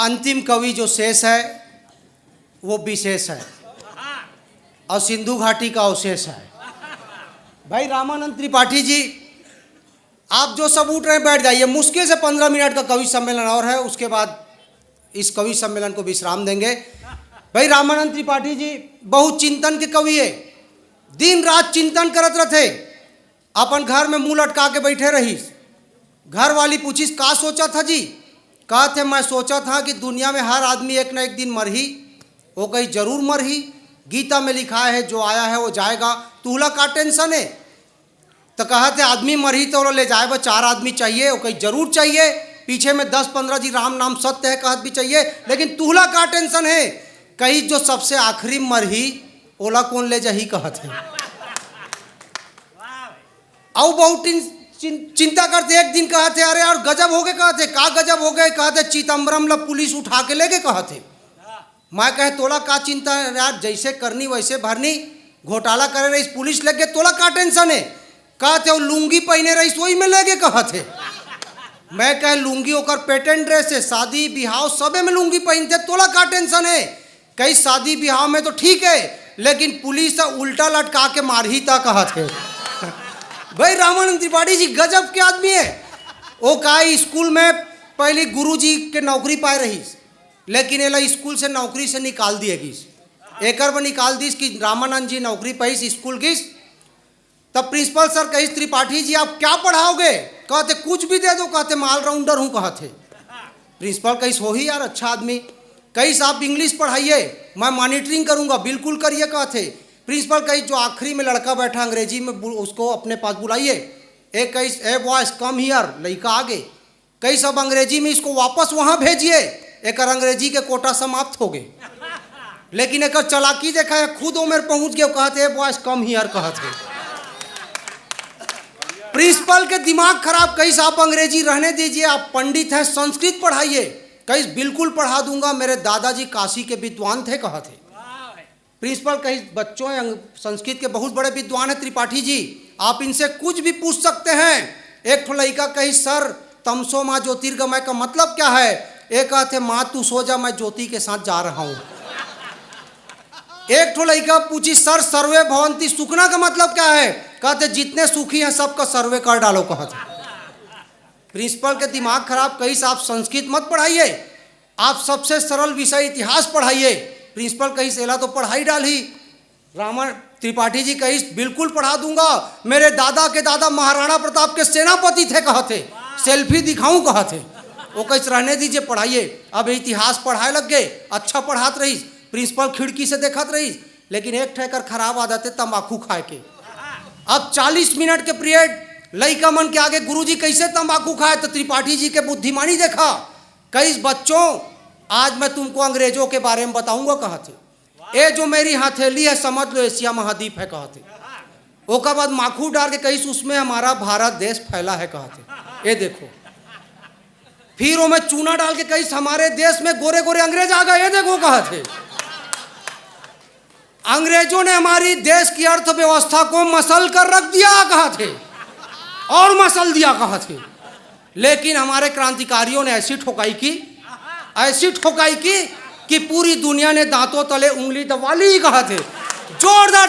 अंतिम कवि जो शेष है वो विशेष है और सिंधु घाटी का अवशेष है। भाई रामानंद त्रिपाठी जी, आप जो सब उठ रहे हैं बैठ जाइए। मुश्किल से 15 मिनट का कवि सम्मेलन और है, उसके बाद इस कवि सम्मेलन को विश्राम देंगे। भाई रामानंद त्रिपाठी जी बहुत चिंतन के कवि है, दिन रात चिंतन करत रहे। अपन घर में मुंह लटका के बैठे रही। घर वाली पूछिस का सोचा था जी? कहा थे मैं सोचा था कि दुनिया में हर आदमी एक न एक दिन मर ही, वो कहीं जरूर मर ही। गीता में लिखा है जो आया है वो जाएगा, तूला का टेंशन है? तो कहा थे आदमी मर ही तो ले जाए, 4 आदमी चाहिए, वो कहीं जरूर चाहिए। पीछे में 10-15 जी राम नाम सत्य है कहत भी चाहिए, लेकिन तूला का टेंशन है? कहीं जो सबसे आखिरी मर ही ओला कौन ले जा ही कहत है। और बहुत चिंता करते। एक दिन कहते अरे यार गजब हो गए, कहते का गजब हो गए? कहते चिदम्बरम ला पुलिस उठा के ले गए कहते। मैं कहे तोला का चिंता यार, जैसे करनी वैसे भरनी, घोटाला करे रही पुलिस लग गए, तोला का टेंशन है? कहते वो लुंगी पहने रही सोई में ले गए कहते। मैं कहे लुंगी होकर पेटेंट ड्रेस है, शादी बिहाव सबे में लुंगी पहनते, तोला का टेंशन है? कई शादी बिहाव में तो ठीक है, लेकिन पुलिस उल्टा लटका के मार ही था कहते। भाई रामानंद त्रिपाठी जी गजब के आदमी है। वो कहा स्कूल में पहले गुरुजी के नौकरी पाए रही, लेकिन एला स्कूल से नौकरी से निकाल दिएगी। एकर में निकाल दी कि रामानंद जी नौकरी पाई स्कूल की। तब प्रिंसिपल सर कही त्रिपाठी जी आप क्या पढ़ाओगे? कहते कुछ भी दे दो, कहते मैं ऑलराउंडर हूँ कहते। प्रिंसिपल कही हो ही यार अच्छा आदमी। कहीं साहब इंग्लिश पढ़ाइए, मैं मॉनिटरिंग करूँगा, बिल्कुल करिए कहते। प्रिंसिपल कही जो आखिरी में लड़का बैठा अंग्रेजी में उसको अपने पास बुलाइए। एक कही ए बॉयज कम हियर, लड़का आगे। कई सब अंग्रेजी में इसको वापस वहाँ भेजिए, एक अंग्रेजी के कोटा समाप्त हो गए। लेकिन एक चालाकी देखा है, खुद उम्र पहुँच गए, कहते ए बॉयज कम हियर कहते। प्रिंसिपल के दिमाग खराब। कहीं साहब अंग्रेजी रहने दीजिए, आप पंडित हैं संस्कृत पढ़ाइए। कहीं बिल्कुल पढ़ा दूंगा, मेरे दादाजी काशी के विद्वान थे कहते। प्रिंसिपल कहीं बच्चों संस्कृत के बहुत बड़े विद्वान हैं त्रिपाठी जी, आप इनसे कुछ भी पूछ सकते हैं। एक ठो लड़का कहीं सर तमसो माँ ज्योतिर्गमय का मतलब क्या है? एक कहते माँ तू सो जा मैं ज्योति के साथ जा रहा हूँ। एक ठो लड़का पूछी सर सर्वे भवंती सुखना का मतलब क्या है? कहते जितने सुखी हैं सबका सर्वे कर डालो कहते। प्रिंसिपल के दिमाग खराब। कहीं साहब संस्कृत मत पढ़ाइए, आप सबसे सरल विषय इतिहास पढ़ाइए। प्रिंसिपल कहीं सेला तो पढ़ाई डाली। रामन त्रिपाठी जी कहीं बिल्कुल पढ़ा दूंगा, मेरे दादा के दादा महाराणा प्रताप के सेनापति थे कहते, सेल्फी दिखाऊं कहते। वो कहीं रहने दीजिए पढ़ाइए। अब इतिहास पढ़ाए लग गए, अच्छा पढ़ात रही। प्रिंसिपल खिड़की से देखत रही, लेकिन एक ठेकर खराब आदत है तंबाकू खाए के। अब 40 मिनट के पीरियड लड़का मन के आगे गुरुजी कैसे तंबाकू खाए? तो त्रिपाठी जी के बुद्धिमानी देखा। कई बच्चों आज मैं तुमको अंग्रेजों के बारे में बताऊंगा कहते। ये जो मेरी हथेली है समझ लो एशिया महाद्वीप है कहते। उसके बाद माखू डाल के कहीं उसमें हमारा भारत देश फैला है कहते। ये देखो, फिर वो में चूना डाल के कहीं हमारे देश में गोरे गोरे अंग्रेज आ गए, ये देखो कहते। अंग्रेजों ने हमारी देश की अर्थव्यवस्था को मसल कर रख दिया कहते, और मसल दिया कहते। लेकिन हमारे क्रांतिकारियों ने ऐसी ठोकाई की कि पूरी दुनिया ने दांतों तले उंगली दबा ली कहते। जोरदार